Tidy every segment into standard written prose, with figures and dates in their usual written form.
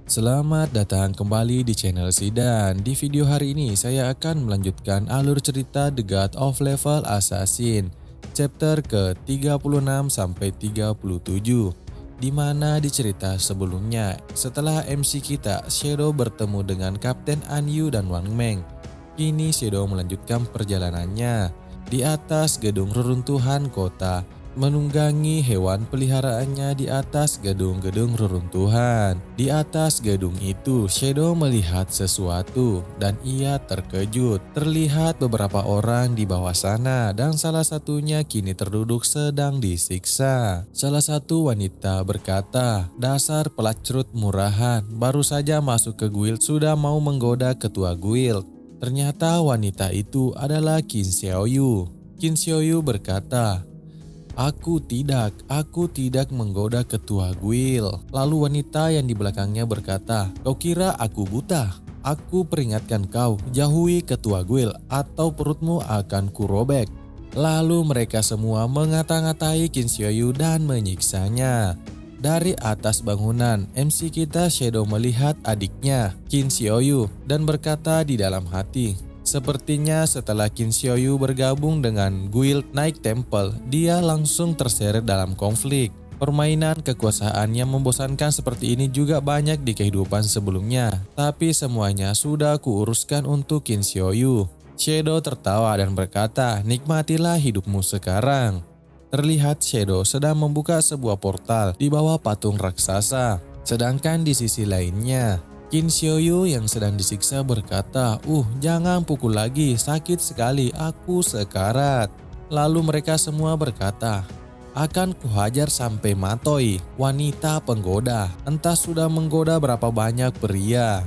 Selamat datang kembali di channel Sidan. Di video hari ini saya akan melanjutkan alur cerita The God of Level Assassin chapter ke-36 sampai 37, di mana di cerita sebelumnya setelah MC kita Shadow bertemu dengan Kapten Anyu dan Wang Meng. Kini Shadow melanjutkan perjalanannya di atas gedung reruntuhan kota, menunggangi hewan peliharaannya di atas gedung-gedung reruntuhan. Di atas gedung itu, Shadow melihat sesuatu dan ia terkejut. Terlihat beberapa orang di bawah sana dan salah satunya kini terduduk sedang disiksa. Salah satu wanita berkata, "Dasar pelacrut murahan, baru saja masuk ke guild sudah mau menggoda ketua guild." Ternyata wanita itu adalah Qin Xiaoyu. Qin Xiaoyu berkata, aku tidak menggoda ketua guild." Lalu wanita yang di belakangnya berkata, "Kau kira aku buta? Aku peringatkan kau, jauhi ketua guild atau perutmu akan kurobek." Lalu mereka semua mengata-ngatai Qin Xiaoyu dan menyiksanya. Dari atas bangunan, MC kita Shadow melihat adiknya, Qin Xiaoyu, dan berkata di dalam hati, sepertinya setelah Qin Xiaoyu bergabung dengan guild Night Temple, dia langsung terseret dalam konflik. Permainan kekuasaan yang membosankan seperti ini juga banyak di kehidupan sebelumnya, tapi semuanya sudah kuuruskan untuk Qin Xiaoyu. Shadow tertawa dan berkata, "Nikmatilah hidupmu sekarang." Terlihat Shadow sedang membuka sebuah portal di bawah patung raksasa. Sedangkan di sisi lainnya, Qin Xiaoyu yang sedang disiksa berkata, jangan pukul lagi, sakit sekali, aku sekarat." Lalu mereka semua berkata, "Akan kuhajar sampai matoi, wanita penggoda, entah sudah menggoda berapa banyak pria."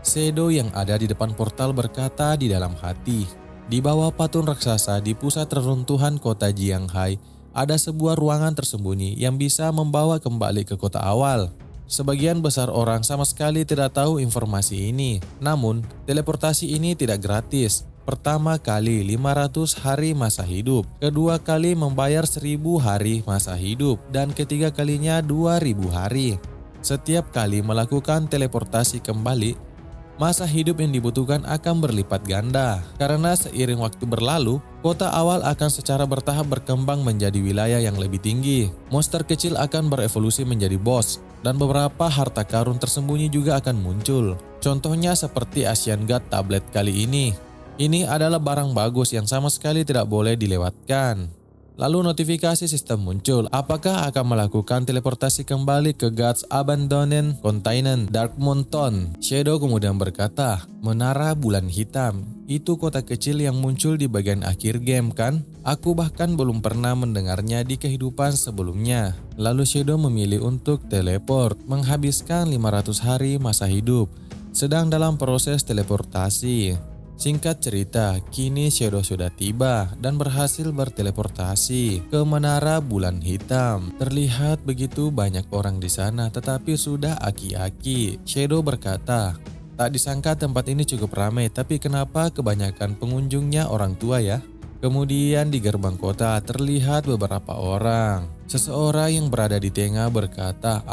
Shadow yang ada di depan portal berkata di dalam hati, di bawah patung raksasa di pusat reruntuhan kota Jianghai, ada sebuah ruangan tersembunyi yang bisa membawa kembali ke kota awal. Sebagian besar orang sama sekali tidak tahu informasi ini. Namun, teleportasi ini tidak gratis. Pertama kali 500 hari masa hidup, kedua kali membayar 1000 hari masa hidup, dan ketiga kalinya 2000 hari. Setiap kali melakukan teleportasi kembali, masa hidup yang dibutuhkan akan berlipat ganda. Karena seiring waktu berlalu, kota awal akan secara bertahap berkembang menjadi wilayah yang lebih tinggi. Monster kecil akan berevolusi menjadi bos, dan beberapa harta karun tersembunyi juga akan muncul. Contohnya seperti Asian God tablet kali ini. Ini adalah barang bagus yang sama sekali tidak boleh dilewatkan. Lalu notifikasi sistem muncul, apakah akan melakukan teleportasi kembali ke God's Abandoned Continent Dark Mountain. Shadow kemudian berkata, "Menara bulan hitam, itu kota kecil yang muncul di bagian akhir game kan? Aku bahkan belum pernah mendengarnya di kehidupan sebelumnya." Lalu Shadow memilih untuk teleport, menghabiskan 500 hari masa hidup, sedang dalam proses teleportasi. Singkat cerita, kini Shadow sudah tiba dan berhasil berteleportasi ke menara bulan hitam. Terlihat begitu banyak orang di sana, tetapi sudah aki-aki. Shadow berkata, "Tak disangka tempat ini cukup ramai, tapi kenapa kebanyakan pengunjungnya orang tua ya?" Kemudian di gerbang kota terlihat beberapa orang. Seseorang yang berada di tengah berkata,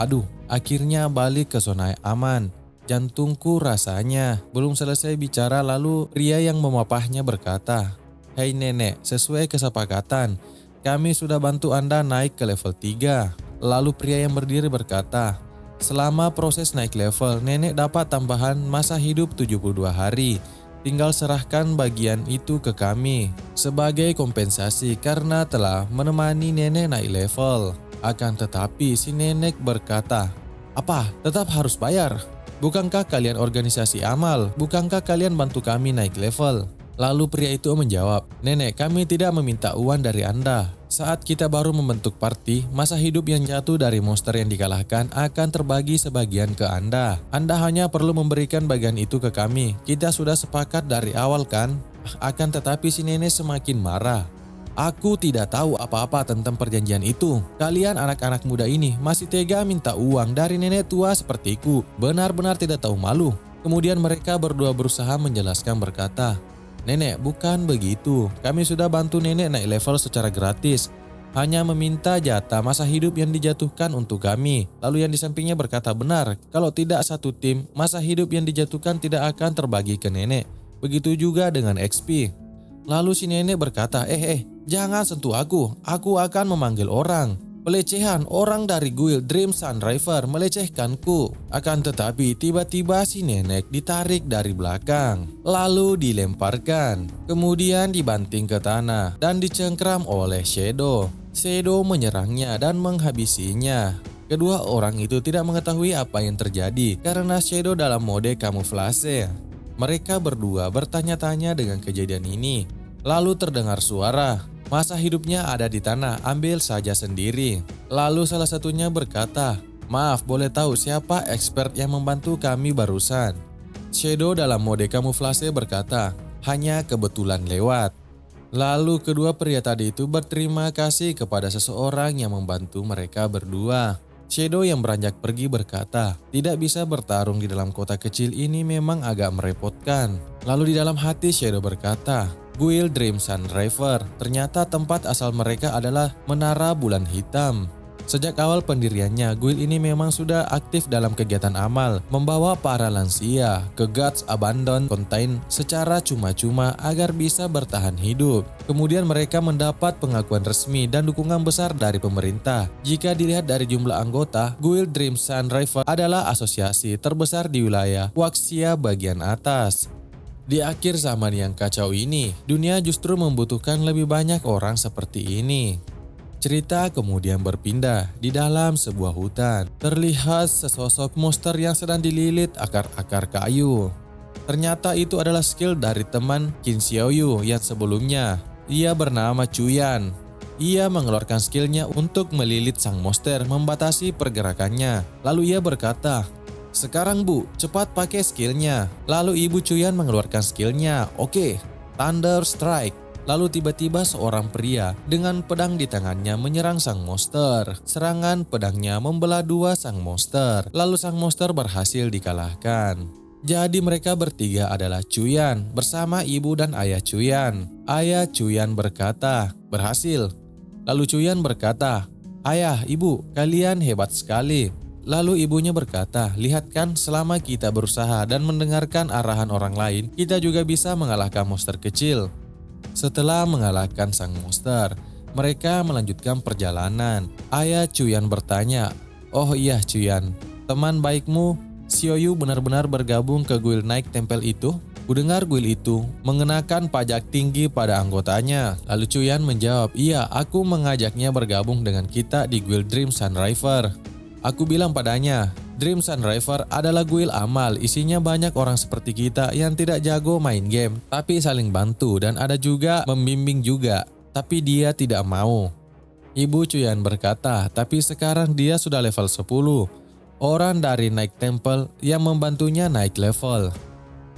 akhirnya balik ke zona aman. Jantungku rasanya." Belum selesai bicara lalu pria yang memapahnya berkata, "Hei nenek, sesuai kesepakatan, kami sudah bantu Anda naik ke level 3. Lalu pria yang berdiri berkata, "Selama proses naik level, nenek dapat tambahan masa hidup 72 hari. Tinggal serahkan bagian itu ke kami sebagai kompensasi karena telah menemani nenek naik level." Akan tetapi si nenek berkata, "Apa? Tetap harus bayar? Bukankah kalian organisasi amal? Bukankah kalian bantu kami naik level?" Lalu pria itu menjawab, "Nenek, kami tidak meminta uang dari Anda. Saat kita baru membentuk party, masa hidup yang jatuh dari monster yang dikalahkan akan terbagi sebagian ke Anda. Anda hanya perlu memberikan bagian itu ke kami. Kita sudah sepakat dari awal kan?" Akan tetapi si nenek semakin marah. "Aku tidak tahu apa-apa tentang perjanjian itu. Kalian anak-anak muda ini masih tega minta uang dari nenek tua sepertiku. Benar-benar tidak tahu malu." Kemudian mereka berdua berusaha menjelaskan berkata, "Nenek, bukan begitu. Kami sudah bantu nenek naik level secara gratis. hanya meminta jatah masa hidup yang dijatuhkan untuk kami. Lalu yang di sampingnya berkata, benar, kalau tidak satu tim, masa hidup yang dijatuhkan tidak akan terbagi ke nenek. Begitu juga dengan XP. Lalu si nenek berkata, jangan sentuh aku akan memanggil orang. Pelecehan, orang dari guild Dream Sunriver melecehkanku. Akan tetapi tiba-tiba si nenek ditarik dari belakang, lalu dilemparkan, kemudian dibanting ke tanah dan dicengkram oleh Shadow. Shadow menyerangnya dan menghabisinya. Kedua orang itu tidak mengetahui apa yang terjadi karena Shadow dalam mode kamuflase. Mereka berdua bertanya-tanya dengan kejadian ini. Lalu terdengar suara, masa hidupnya ada di tanah, ambil saja sendiri. Lalu salah satunya berkata, maaf, boleh tahu siapa expert yang membantu kami barusan? Shadow dalam mode kamuflase berkata, hanya kebetulan lewat. Lalu kedua pria tadi itu berterima kasih kepada seseorang yang membantu mereka berdua. Shadow yang beranjak pergi berkata, tidak bisa bertarung di dalam kota kecil ini memang agak merepotkan. Lalu di dalam hati Shadow berkata, Guild Dream Sunriver, ternyata tempat asal mereka adalah Menara Bulan Hitam. Sejak awal pendiriannya, guild ini memang sudah aktif dalam kegiatan amal, membawa para lansia ke God's Abandoned Contain secara cuma-cuma agar bisa bertahan hidup. Kemudian mereka mendapat pengakuan resmi dan dukungan besar dari pemerintah. Jika dilihat dari jumlah anggota, Guild Dream Sunriver adalah asosiasi terbesar di wilayah Waxia bagian atas. Di akhir zaman yang kacau ini, dunia justru membutuhkan lebih banyak orang seperti ini. Cerita kemudian berpindah di dalam sebuah hutan. Terlihat sesosok monster yang sedang dililit akar-akar kayu. Ternyata itu adalah skill dari teman Qin Xiaoyu yang sebelumnya. Ia bernama Chuyan. Ia mengeluarkan skillnya untuk melilit sang monster, membatasi pergerakannya. Lalu ia berkata, sekarang bu, cepat pakai skillnya. Lalu ibu Chuyan mengeluarkan skillnya. Oke, Thunder Strike. Lalu tiba-tiba seorang pria dengan pedang di tangannya menyerang sang monster. Serangan pedangnya membelah dua sang monster. Lalu sang monster berhasil dikalahkan. Jadi mereka bertiga adalah Chuyan bersama ibu dan ayah Chuyan. Ayah Chuyan berkata, berhasil. Lalu Chuyan berkata, ayah, ibu, kalian hebat sekali. Lalu ibunya berkata, lihat kan, selama kita berusaha dan mendengarkan arahan orang lain, kita juga bisa mengalahkan monster kecil. Setelah mengalahkan sang monster, mereka melanjutkan perjalanan. Ayah Chuyan bertanya, oh iya Chuyan, teman baikmu Xiaoyu benar-benar bergabung ke guild Night Temple itu? Kudengar guild itu mengenakan pajak tinggi pada anggotanya. Lalu Chuyan menjawab, iya, aku mengajaknya bergabung dengan kita di guild Dream Sunriver. Aku bilang padanya, Dream Sunriver adalah guild amal, isinya banyak orang seperti kita yang tidak jago main game, tapi saling bantu dan ada juga membimbing juga, tapi dia tidak mau. Ibu Chuyan berkata, tapi sekarang dia sudah level 10. Orang dari Night Temple yang membantunya naik level.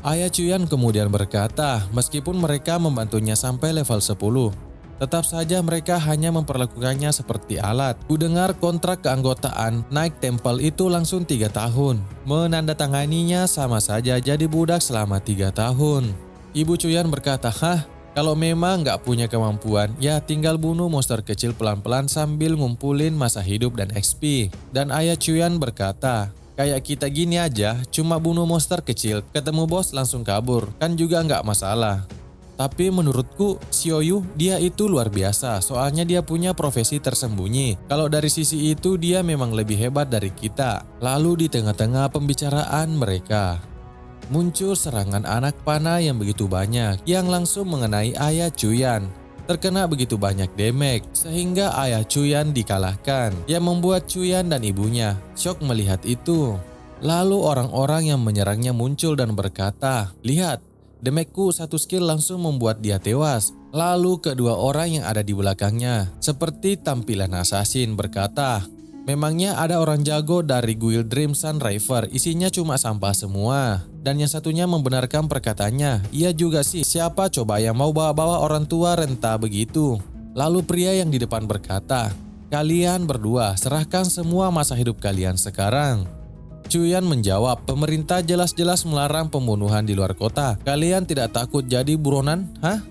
Ayah Chuyan kemudian berkata, meskipun mereka membantunya sampai level 10, tetap saja mereka hanya memperlakukannya seperti alat. Kudengar kontrak keanggotaan Night Temple itu langsung 3 tahun. Menandatanganinya sama saja jadi budak selama 3 tahun. Ibu Chuyan berkata, hah? Kalau memang nggak punya kemampuan, ya tinggal bunuh monster kecil pelan-pelan sambil ngumpulin masa hidup dan XP. Dan ayah Chuyan berkata, kayak kita gini aja, cuma bunuh monster kecil, ketemu bos langsung kabur, kan juga nggak masalah. Tapi menurutku, Xiaoyu dia itu luar biasa, soalnya dia punya profesi tersembunyi. Kalau dari sisi itu dia memang lebih hebat dari kita. Lalu di tengah-tengah pembicaraan mereka, muncul serangan anak panah yang begitu banyak yang langsung mengenai ayah Chuyan. Terkena begitu banyak damage sehingga ayah Chuyan dikalahkan, yang membuat Chuyan dan ibunya syok melihat itu. Lalu orang-orang yang menyerangnya muncul dan berkata, lihat, damageku satu skill langsung membuat dia tewas. Lalu kedua orang yang ada di belakangnya seperti tampilan assassin berkata, memangnya ada orang jago dari guild Dream Sunriver, isinya cuma sampah semua. Dan yang satunya membenarkan perkataannya, iya juga sih, siapa coba yang mau bawa-bawa orang tua renta begitu. Lalu pria yang di depan berkata, kalian berdua serahkan semua masa hidup kalian sekarang. Chuyan menjawab, pemerintah jelas-jelas melarang pembunuhan di luar kota. Kalian tidak takut jadi buronan? Hah?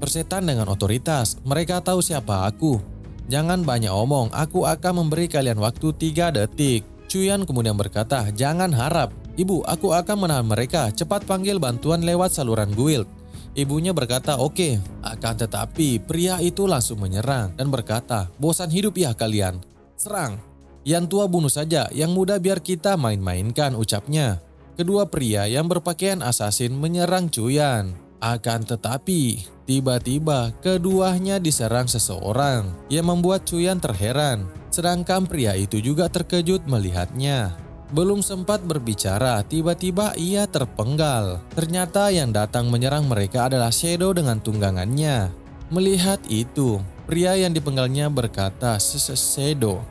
Persetan dengan otoritas, mereka tahu siapa aku. Jangan banyak omong, aku akan memberi kalian waktu 3 detik. Chuyan kemudian berkata, jangan harap. Ibu, aku akan menahan mereka, cepat panggil bantuan lewat saluran guild. Ibunya berkata, oke. Akan tetapi pria itu langsung menyerang dan berkata, bosan hidup ya kalian. Serang. Yang tua bunuh saja, yang muda biar kita main-mainkan, ucapnya. Kedua pria yang berpakaian asasin menyerang Chuyan. Akan tetapi, tiba-tiba keduanya diserang seseorang yang membuat Chuyan terheran. Sedangkan pria itu juga terkejut melihatnya. Belum sempat berbicara, tiba-tiba ia terpenggal. Ternyata yang datang menyerang mereka adalah Shadow dengan tunggangannya. Melihat itu, pria yang dipenggalnya berkata, Shadow.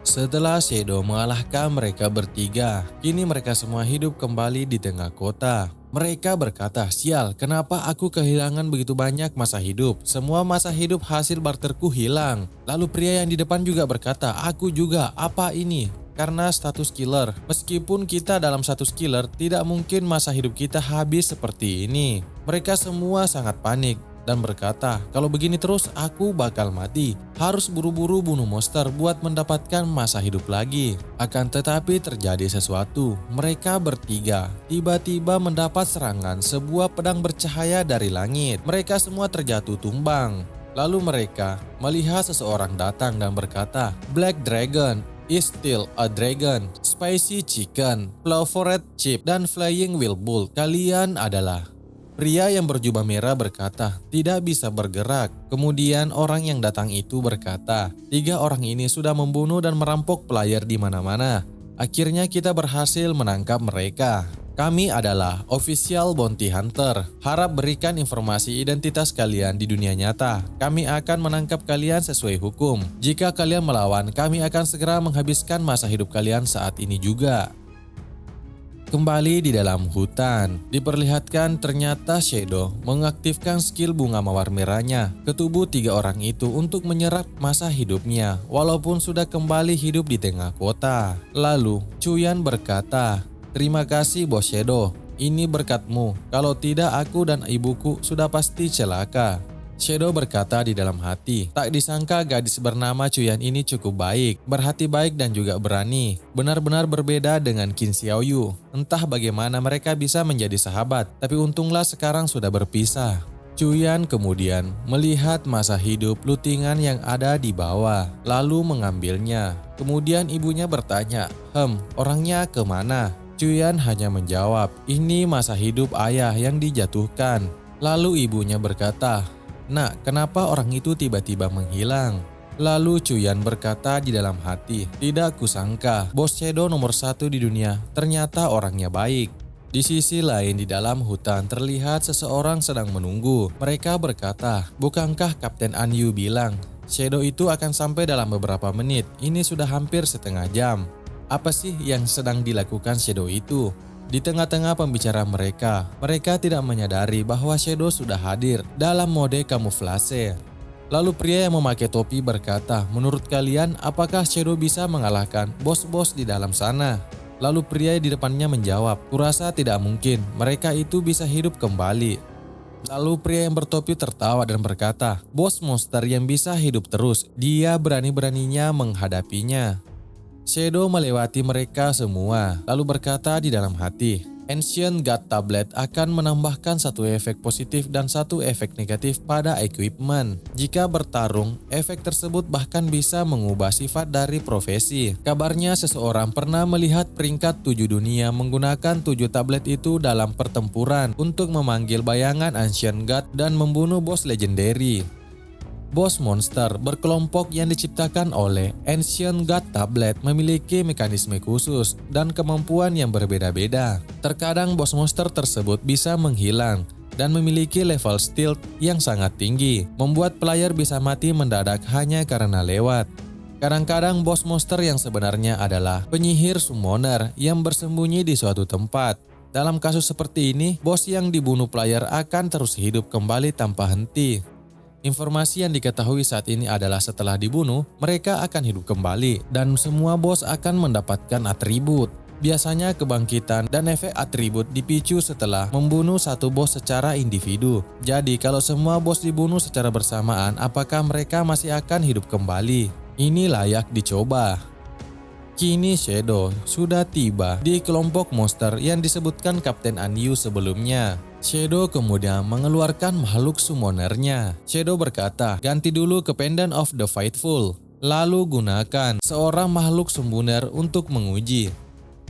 Setelah Shadow mengalahkan mereka bertiga, kini mereka semua hidup kembali di tengah kota. Mereka berkata, sial, kenapa aku kehilangan begitu banyak masa hidup? Semua masa hidup hasil barterku hilang. Lalu pria yang di depan juga berkata, aku juga, apa ini? Karena status killer. Meskipun kita dalam status killer, tidak mungkin masa hidup kita habis seperti ini. Mereka semua sangat panik dan berkata, kalau begini terus aku bakal mati. Harus buru-buru bunuh monster buat mendapatkan masa hidup lagi. Akan tetapi terjadi sesuatu. Mereka bertiga tiba-tiba mendapat serangan sebuah pedang bercahaya dari langit. Mereka semua terjatuh tumbang. Lalu mereka melihat seseorang datang dan berkata, Black Dragon is still a dragon, spicy chicken, flavored chip, dan flying will bull. Kalian adalah. Pria yang berjubah merah berkata, tidak bisa bergerak. Kemudian orang yang datang itu berkata, 3 orang ini sudah membunuh dan merampok player di mana-mana. Akhirnya kita berhasil menangkap mereka. Kami adalah official bounty hunter. Harap berikan informasi identitas kalian di dunia nyata. Kami akan menangkap kalian sesuai hukum. Jika kalian melawan, kami akan segera menghabiskan masa hidup kalian saat ini juga. Kembali di dalam hutan, diperlihatkan ternyata Shadow mengaktifkan skill bunga mawar merahnya ke tubuh 3 orang itu untuk menyerap masa hidupnya walaupun sudah kembali hidup di tengah kota. Lalu Chuyan berkata, terima kasih Bos Shadow, ini berkatmu, kalau tidak aku dan ibuku sudah pasti celaka. Shadow berkata di dalam hati, tak disangka gadis bernama Chuyan ini cukup baik, berhati baik dan juga berani. Benar-benar berbeda dengan Qin Xiaoyu. Entah bagaimana mereka bisa menjadi sahabat, tapi untunglah sekarang sudah berpisah. Chuyan kemudian melihat masa hidup lutingan yang ada di bawah, lalu mengambilnya. Kemudian ibunya bertanya, orangnya kemana? Chuyan hanya menjawab, ini masa hidup ayah yang dijatuhkan. Lalu ibunya berkata, Nak, kenapa orang itu tiba-tiba menghilang? Lalu Chuyan berkata di dalam hati, tidak kusangka, Bos Shadow nomor 1 di dunia ternyata orangnya baik. Di sisi lain di dalam hutan terlihat seseorang sedang menunggu. Mereka berkata, bukankah Kapten Anyu bilang, Shadow itu akan sampai dalam beberapa menit, ini sudah hampir setengah jam. Apa sih yang sedang dilakukan Shadow itu? Di tengah-tengah pembicaraan mereka tidak menyadari bahwa Shadow sudah hadir dalam mode kamuflase. Lalu pria yang memakai topi berkata, menurut kalian apakah Shadow bisa mengalahkan bos-bos di dalam sana? Lalu pria di depannya menjawab, kurasa tidak mungkin, mereka itu bisa hidup kembali. Lalu pria yang bertopi tertawa dan berkata, bos monster yang bisa hidup terus, dia berani-beraninya menghadapinya. Shadow melewati mereka semua, lalu berkata di dalam hati, Ancient God Tablet akan menambahkan 1 efek positif dan 1 efek negatif pada equipment. Jika bertarung, efek tersebut bahkan bisa mengubah sifat dari profesi. Kabarnya seseorang pernah melihat peringkat 7 dunia menggunakan 7 tablet itu dalam pertempuran untuk memanggil bayangan Ancient God dan membunuh bos legendary. Bos monster berkelompok yang diciptakan oleh Ancient God Tablet memiliki mekanisme khusus dan kemampuan yang berbeda-beda. Terkadang bos monster tersebut bisa menghilang dan memiliki level stealth yang sangat tinggi, membuat player bisa mati mendadak hanya karena lewat. Kadang-kadang bos monster yang sebenarnya adalah penyihir summoner yang bersembunyi di suatu tempat. Dalam kasus seperti ini, bos yang dibunuh player akan terus hidup kembali tanpa henti. Informasi yang diketahui saat ini adalah setelah dibunuh, mereka akan hidup kembali dan semua bos akan mendapatkan atribut. Biasanya kebangkitan dan efek atribut dipicu setelah membunuh satu bos secara individu. Jadi kalau semua bos dibunuh secara bersamaan, apakah mereka masih akan hidup kembali? Ini layak dicoba. Kini Shadow sudah tiba di kelompok monster yang disebutkan Kapten Anyu sebelumnya. Shadow kemudian mengeluarkan makhluk summonernya. Shadow berkata, ganti dulu ke Pendant of the Faithful. Lalu gunakan seorang makhluk summoner untuk menguji.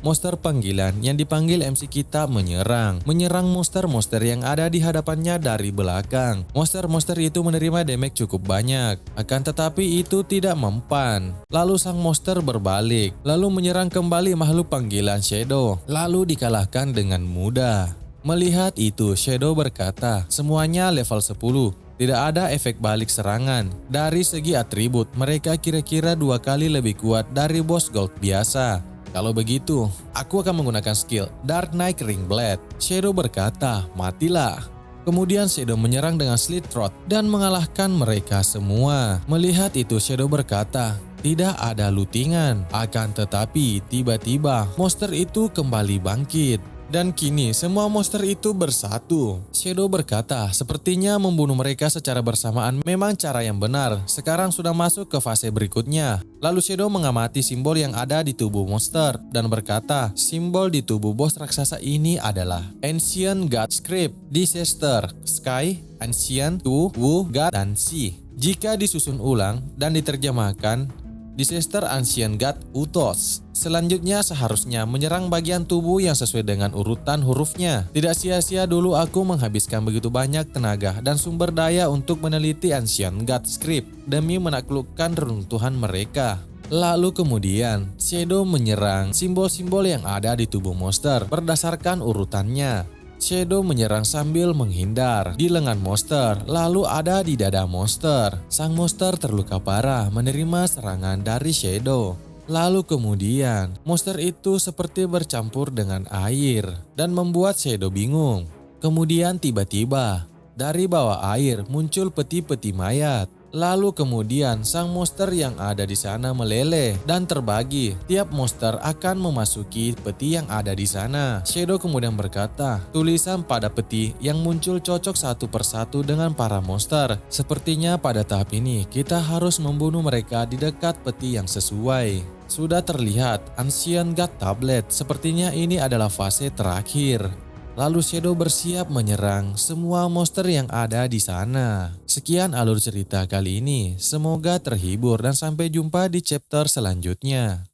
Monster panggilan yang dipanggil MC kita menyerang monster-monster yang ada di hadapannya dari belakang. Monster-monster itu menerima damage cukup banyak, akan tetapi itu tidak mempan. Lalu sang monster berbalik, lalu menyerang kembali makhluk panggilan Shadow, lalu dikalahkan dengan mudah. Melihat itu, Shadow berkata, semuanya level 10. Tidak ada efek balik serangan. Dari segi atribut, mereka kira-kira 2 kali lebih kuat dari boss gold biasa. Kalau begitu, aku akan menggunakan skill Dark Knight Ring Blade. Shadow berkata, matilah. Kemudian Shadow menyerang dengan Slit Throat dan mengalahkan mereka semua. Melihat itu, Shadow berkata, tidak ada lootingan. Akan tetapi, tiba-tiba monster itu kembali bangkit. Dan kini semua monster itu bersatu. Shadow berkata, sepertinya membunuh mereka secara bersamaan memang cara yang benar. Sekarang sudah masuk ke fase berikutnya. Lalu Shadow mengamati simbol yang ada di tubuh monster dan berkata, simbol di tubuh bos raksasa ini adalah Ancient God Script, Disaster, Sky, Ancient, Tu, Wu, God, dan Si. Jika disusun ulang dan diterjemahkan, Disaster Ancient God Utos. Selanjutnya seharusnya menyerang bagian tubuh yang sesuai dengan urutan hurufnya. Tidak sia-sia dulu aku menghabiskan begitu banyak tenaga dan sumber daya untuk meneliti Ancient God Script demi menaklukkan reruntuhan mereka. Lalu kemudian Shadow menyerang simbol-simbol yang ada di tubuh monster berdasarkan urutannya. Shadow menyerang sambil menghindar di lengan monster, lalu ada di dada monster. Sang monster terluka parah menerima serangan dari Shadow. Lalu kemudian, monster itu seperti bercampur dengan air dan membuat Shadow bingung. Kemudian tiba-tiba, dari bawah air muncul peti-peti mayat. Lalu kemudian sang monster yang ada di sana meleleh dan terbagi. Tiap monster akan memasuki peti yang ada di sana. Shadow kemudian berkata, tulisan pada peti yang muncul cocok satu persatu dengan para monster. Sepertinya pada tahap ini kita harus membunuh mereka di dekat peti yang sesuai. Sudah terlihat Ancient God Tablet, sepertinya ini adalah fase terakhir. Lalu Shadow bersiap menyerang semua monster yang ada di sana. Sekian alur cerita kali ini, semoga terhibur dan sampai jumpa di chapter selanjutnya.